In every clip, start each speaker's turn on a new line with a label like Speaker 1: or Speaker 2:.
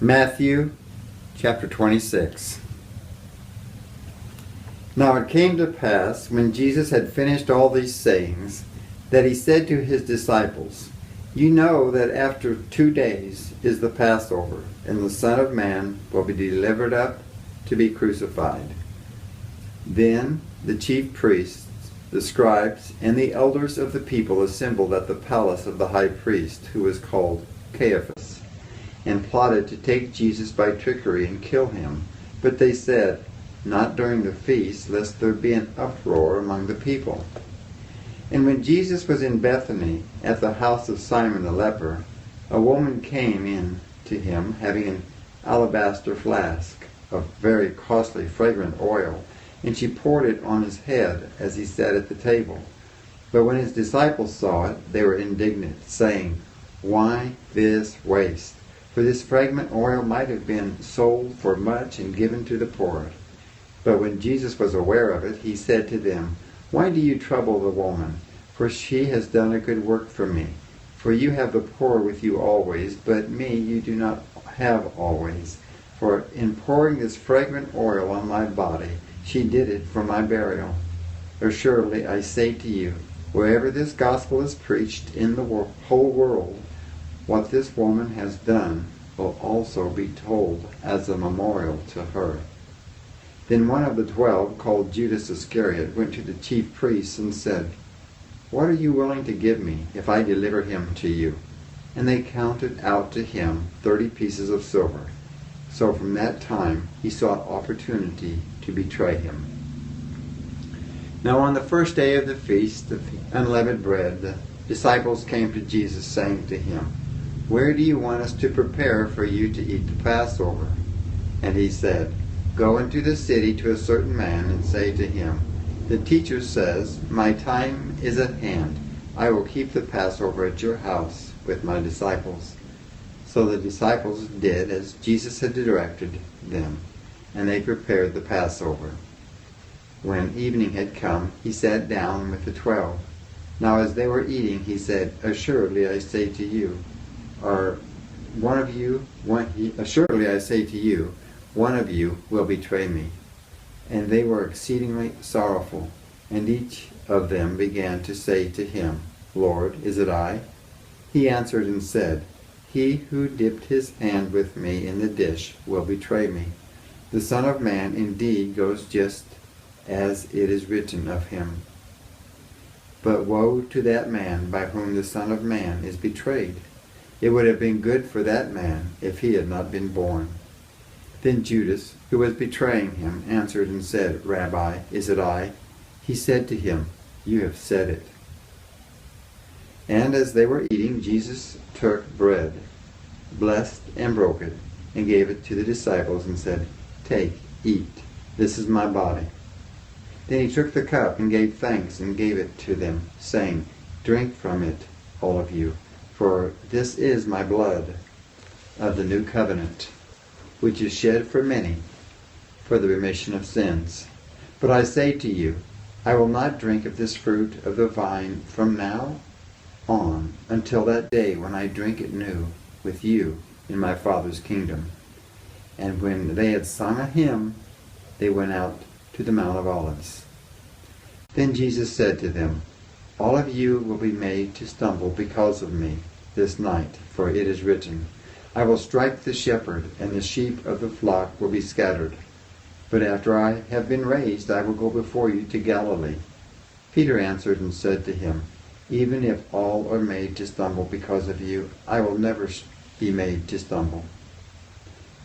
Speaker 1: Matthew chapter 26. Now it came to pass, when Jesus had finished all these sayings, that he said to his disciples, You know that after 2 days is the Passover, and the Son of Man will be delivered up to be crucified. Then the chief priests, the scribes, and the elders of the people assembled at the palace of the high priest, who was called Caiaphas, and plotted to take Jesus by trickery and kill him. But they said, Not during the feast, lest there be an uproar among the people. And when Jesus was in Bethany, at the house of Simon the leper, a woman came in to him, having an alabaster flask of very costly fragrant oil, and she poured it on his head as he sat at the table. But when his disciples saw it, they were indignant, saying, Why this waste? For this fragrant oil might have been sold for much and given to the poor. But when Jesus was aware of it, he said to them, Why do you trouble the woman? For she has done a good work for me. For you have the poor with you always, but me you do not have always. For in pouring this fragrant oil on my body, she did it for my burial. Assuredly, I say to you, wherever this gospel is preached in the whole world, what this woman has done will also be told as a memorial to her. Then one of the 12, called Judas Iscariot, went to the chief priests and said, What are you willing to give me if I deliver him to you? And they counted out to him 30 pieces of silver. So from that time he sought opportunity to betray him. Now on the first day of the feast of unleavened bread, the disciples came to Jesus, saying to him, Where do you want us to prepare for you to eat the Passover? And he said, Go into the city to a certain man and say to him, The teacher says, My time is at hand. I will keep the Passover at your house with my disciples. So the disciples did as Jesus had directed them, and they prepared the Passover. When evening had come, he sat down with the 12. Now as they were eating, he said, Assuredly I say to you, one of you will betray me. And they were exceedingly sorrowful, and each of them began to say to him, Lord, is it I? He answered and said, He who dipped his hand with me in the dish will betray me. The Son of Man indeed goes just as it is written of him. But woe to that man by whom the Son of Man is betrayed. It would have been good for that man if he had not been born. Then Judas, who was betraying him, answered and said, Rabbi, is it I? He said to him, You have said it. And as they were eating, Jesus took bread, blessed and broke it, and gave it to the disciples and said, Take, eat, this is my body. Then he took the cup and gave thanks and gave it to them, saying, Drink from it, all of you, for this is my blood of the new covenant, which is shed for many for the remission of sins. But I say to you, I will not drink of this fruit of the vine from now on until that day when I drink it new with you in my Father's kingdom. And when they had sung a hymn, they went out to the Mount of Olives. Then Jesus said to them, All of you will be made to stumble because of me this night, for it is written, I will strike the shepherd, and the sheep of the flock will be scattered. But after I have been raised, I will go before you to Galilee. Peter answered and said to him, Even if all are made to stumble because of you, I will never be made to stumble.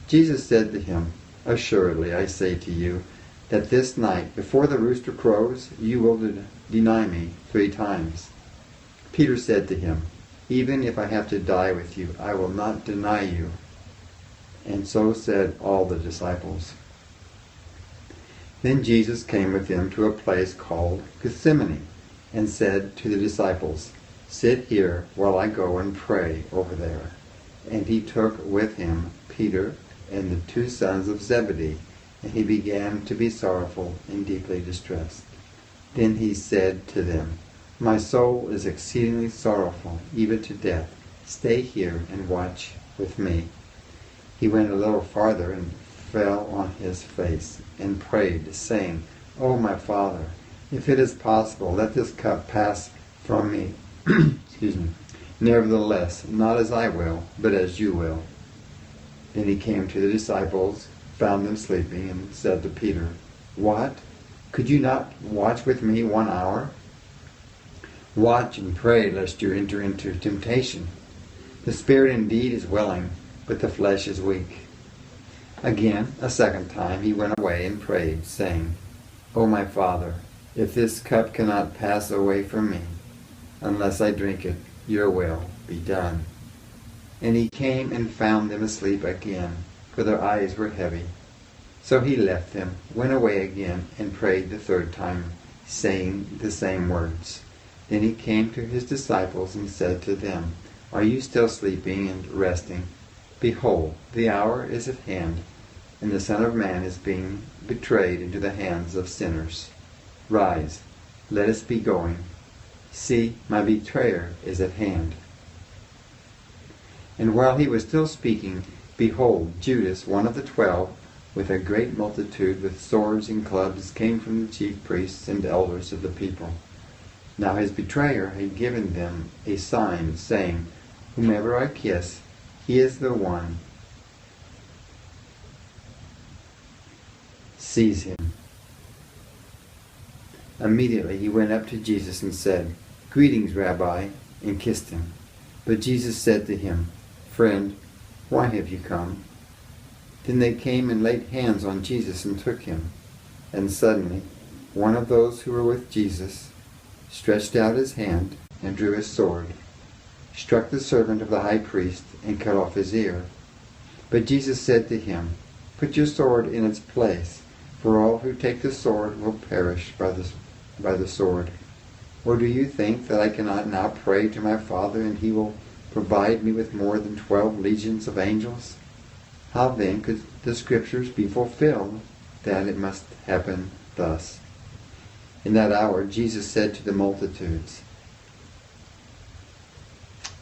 Speaker 1: Jesus said to him, Assuredly, I say to you, that this night, before the rooster crows, you will deny me 3 times. Peter said to him, Even if I have to die with you, I will not deny you. And so said all the disciples. Then Jesus came with them to a place called Gethsemane, and said to the disciples, Sit here while I go and pray over there. And he took with him Peter and the 2 sons of Zebedee, and he began to be sorrowful and deeply distressed. Then he said to them, My soul is exceedingly sorrowful, even to death. Stay here and watch with me. He went a little farther and fell on his face and prayed, saying, "O my Father, if it is possible, let this cup pass from me. Excuse me. Nevertheless, not as I will, but as you will." Then he came to the disciples, found them sleeping, and said to Peter, "What? Could you not watch with me 1 hour? Watch and pray, lest you enter into temptation. The spirit indeed is willing, but the flesh is weak." Again, a second time, he went away and prayed, saying, "O my Father, if this cup cannot pass away from me, unless I drink it, your will be done." And he came and found them asleep again, for their eyes were heavy. So he left them, went away again, and prayed the third time, saying the same words. Then he came to his disciples and said to them, "Are you still sleeping and resting? Behold, the hour is at hand, and the Son of Man is being betrayed into the hands of sinners. Rise, let us be going. See, my betrayer is at hand." And while he was still speaking, behold, Judas, one of the 12, with a great multitude with swords and clubs, came from the chief priests and elders of the people. Now his betrayer had given them a sign, saying, "Whomever I kiss, he is the one. Seize him." Immediately he went up to Jesus and said, "Greetings, Rabbi," and kissed him. But Jesus said to him, "Friend, why have you come?" Then they came and laid hands on Jesus and took him. And suddenly one of those who were with Jesus stretched out his hand and drew his sword, struck the servant of the high priest, and cut off his ear. But Jesus said to him, "Put your sword in its place, for all who take the sword will perish by the sword. Or do you think that I cannot now pray to my Father, and he will provide me with more than 12 legions of angels? How then could the Scriptures be fulfilled that it must happen thus?" In that hour Jesus said to the multitudes,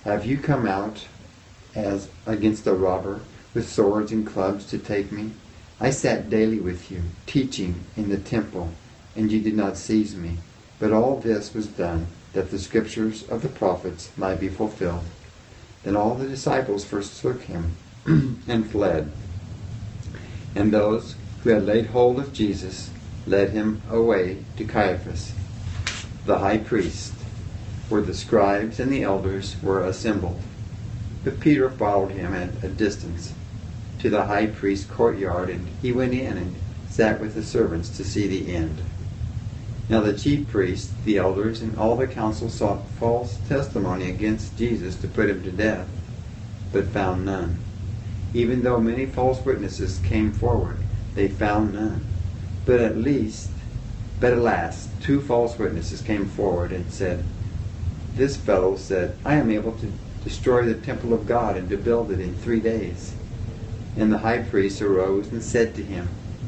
Speaker 1: "Have you come out as against a robber with swords and clubs to take me? I sat daily with you, teaching in the temple, and you did not seize me. But all this was done, that the Scriptures of the prophets might be fulfilled." Then all the disciples forsook him and fled. And those who had laid hold of Jesus led him away to Caiaphas, the high priest, where the scribes and the elders were assembled. But Peter followed him at a distance to the high priest's courtyard, and he went in and sat with the servants to see the end. Now the chief priests, the elders, and all the council sought false testimony against Jesus to put him to death, but found none. Even though many false witnesses came forward, they found none. But at last, 2 false witnesses came forward and said, "This fellow said, I am able to destroy the temple of God and to build it in 3 days." And the high priest arose and said to him,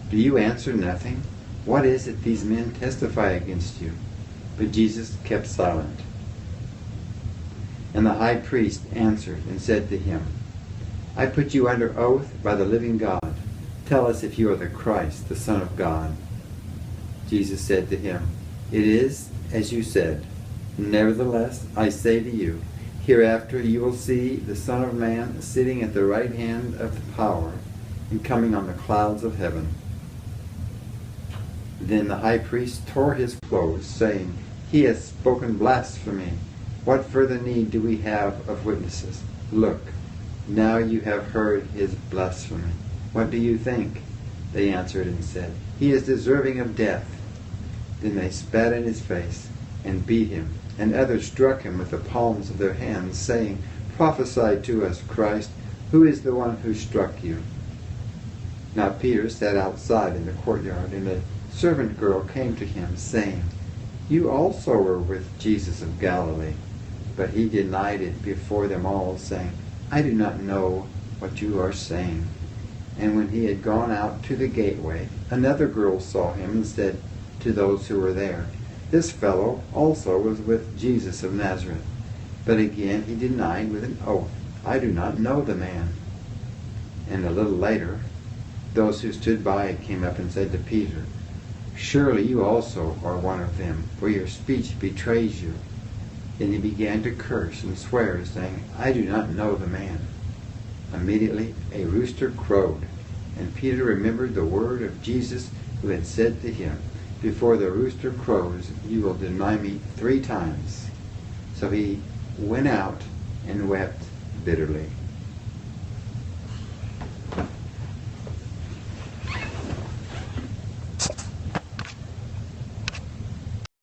Speaker 1: "Do you answer nothing? What is it these men testify against you?" But Jesus kept silent. And the high priest answered and said to him, "I put you under oath by the living God. Tell us if you are the Christ, the Son of God." Jesus said to him, "It is as you said. Nevertheless, I say to you, hereafter you will see the Son of Man sitting at the right hand of the power and coming on the clouds of heaven." Then the high priest tore his clothes, saying, "He has spoken blasphemy. What further need do we have of witnesses? Look, now you have heard his blasphemy. What do you think?" They answered and said, "He is deserving of death." Then they spat in his face and beat him, and others struck him with the palms of their hands, saying, "Prophesy to us, Christ, who is the one who struck you?" Now Peter sat outside in the courtyard, and a servant girl came to him, saying, "You also were with Jesus of Galilee." But he denied it before them all, saying, "I do not know what you are saying." And when he had gone out to the gateway, another girl saw him and said to those who were there, "This fellow also was with Jesus of Nazareth." But again he denied with an oath, "I do not know the man." And a little later, those who stood by came up and said to Peter, "Surely you also are one of them, for your speech betrays you." Then he began to curse and swear, saying, "I do not know the man." Immediately a rooster crowed, and Peter remembered the word of Jesus, who had said to him, "Before the rooster crows, you will deny me 3 times." So he went out and wept bitterly.